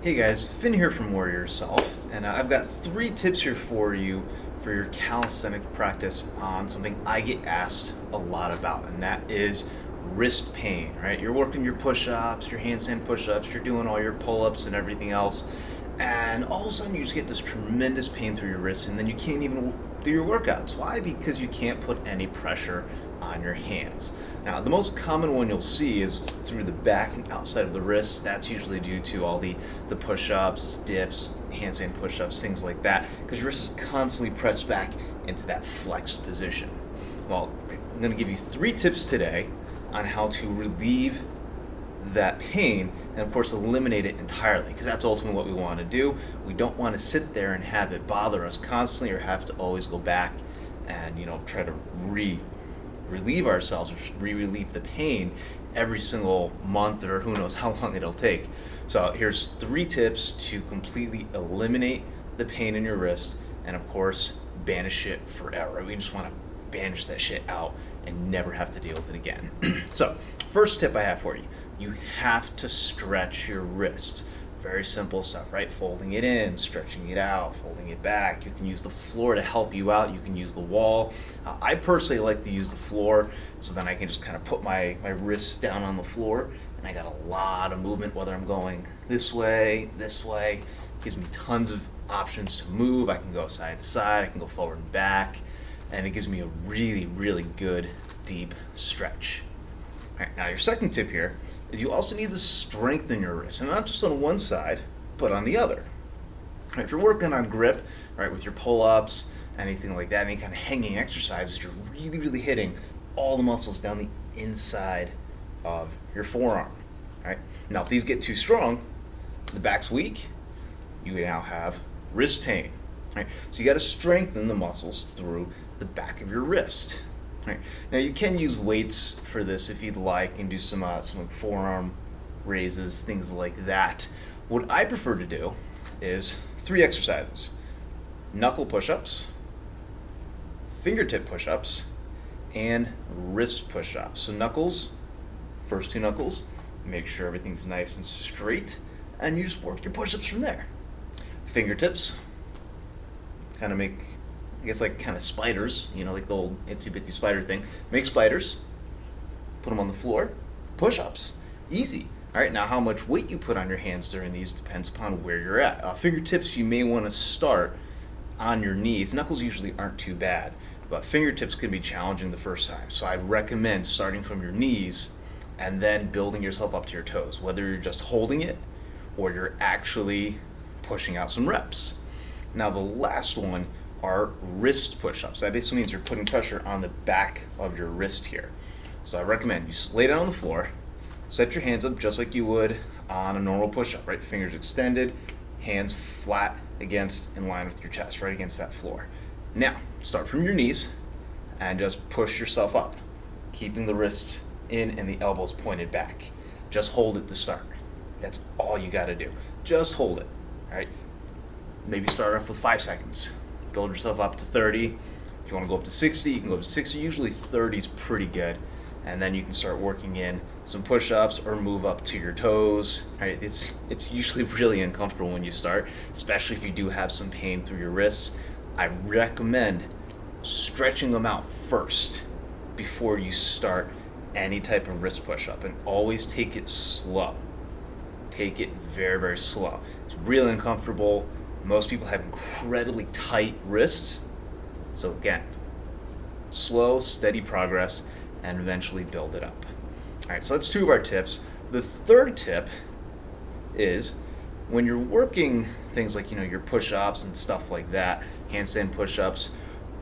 Hey guys, Finn here from Warrior Yourself, and I've got 3 tips here for you for your calisthenic practice on something I get asked a lot about, and that is wrist pain, right? You're working your push-ups, your handstand push-ups, you're doing all your pull-ups and everything else, and all of a sudden you just get this tremendous pain through your wrists, and then you can't even do your workouts. Why? Because you can't put any pressure on your hands. Now, the most common one you'll see is through the back and outside of the wrists. That's usually due to all the push-ups, dips, handstand push-ups, things like that, because your wrist is constantly pressed back into that flexed position. Well, I'm going to give you 3 tips today on how to relieve that pain and, of course, eliminate it entirely, because that's ultimately what we want to do. We don't want to sit there and have it bother us constantly or have to always go back and try to relieve ourselves or relieve the pain every single month, or who knows how long it'll take. So here's 3 tips to completely eliminate the pain in your wrist and, of course, banish it forever. We just want to banish that shit out and never have to deal with it again. So first tip I have for you, you have to stretch your wrists. Very simple stuff, right? Folding it in, stretching it out, folding it back. You can use the floor to help you out. You can use the wall. I personally like to use the floor, so then I can just kind of put my wrists down on the floor, and I got a lot of movement, whether I'm going this way. Gives me tons of options to move. I can go side to side. I can go forward and back, and it gives me a really, really good, deep stretch. All right, now your second tip here is you also need to strengthen your wrist, and not just on one side, but on the other. Right, if you're working on grip, right, with your pull-ups, anything like that, any kind of hanging exercises, you're really, really hitting all the muscles down the inside of your forearm. Right? Now, if these get too strong, the back's weak, you now have wrist pain. Right? So you got to strengthen the muscles through the back of your wrist. Right. Now you can use weights for this if you'd like, and do some like forearm raises, things like that. What I prefer to do is 3 exercises: knuckle push-ups, fingertip push-ups, and wrist push-ups. So knuckles, first 2 knuckles, make sure everything's nice and straight, and you just work your push-ups from there. Fingertips, kind of make, I guess, like kind of spiders, like the old itsy bitsy spider thing. Make spiders, put them on the floor, push-ups, easy. All right, now how much weight you put on your hands during these depends upon where you're at. Fingertips, you may want to start on your knees. Knuckles usually aren't too bad, but fingertips can be challenging the first time. So I'd recommend starting from your knees and then building yourself up to your toes, whether you're just holding it or you're actually pushing out some reps. Now the last one are wrist push-ups. That basically means you're putting pressure on the back of your wrist here. So I recommend you lay down on the floor, set your hands up just like you would on a normal push-up, right? Fingers extended, hands flat in line with your chest, right against that floor. Now, start from your knees and just push yourself up, keeping the wrists in and the elbows pointed back. Just hold it to start. That's all you got to do. Just hold it, all right? Maybe start off with 5 seconds. Build yourself up to 30. If you want to go up to 60, you can go up to 60. Usually 30 is pretty good. And then you can start working in some push-ups or move up to your toes. Right? It's usually really uncomfortable when you start, especially if you do have some pain through your wrists. I recommend stretching them out first before you start any type of wrist push-up, and always take it slow. Take it very, very slow. It's really uncomfortable. Most people have incredibly tight wrists. So again, slow, steady progress, and eventually build it up. All right, so that's 2 of our tips. The third tip is when you're working things like, your push-ups and stuff like that, handstand push-ups,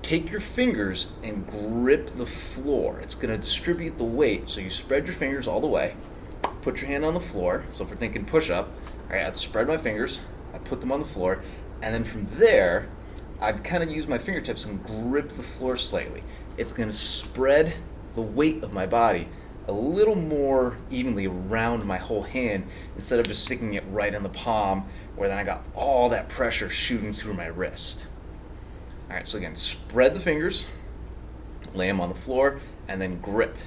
take your fingers and grip the floor. It's going to distribute the weight. So you spread your fingers all the way, put your hand on the floor. So if we're thinking push-up, all right, I'd spread my fingers, I'd put them on the floor, and then from there, I'd kind of use my fingertips and grip the floor slightly. It's going to spread the weight of my body a little more evenly around my whole hand instead of just sticking it right in the palm, where then I got all that pressure shooting through my wrist. All right, so again, spread the fingers, lay them on the floor, and then grip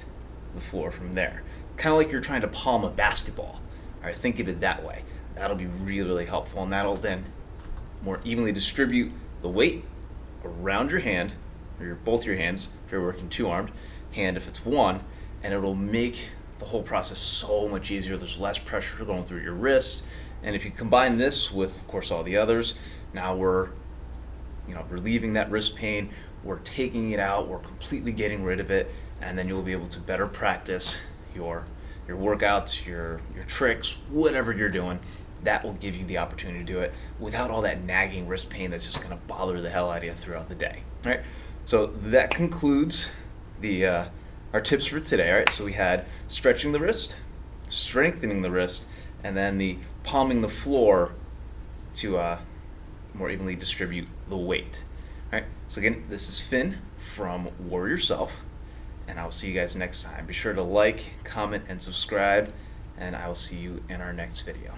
the floor from there. Kind of like you're trying to palm a basketball. All right, think of it that way. that'll be really, really helpful, and that'll then more evenly distribute the weight around your hand, or both your hands if you're working two-armed, hand if it's one, and it'll make the whole process so much easier. There's less pressure going through your wrist, and if you combine this with, of course, all the others, now we're relieving that wrist pain, we're taking it out, we're completely getting rid of it, and then you'll be able to better practice your workouts, your tricks, whatever you're doing. That will give you the opportunity to do it without all that nagging wrist pain that's just going to bother the hell out of you throughout the day. All right, so that concludes our tips for today. All right, so we had stretching the wrist, strengthening the wrist, and then the palming the floor to more evenly distribute the weight. All right, so again, this is Finn from Warrior Self, and I will see you guys next time. Be sure to like, comment, and subscribe, and I will see you in our next video.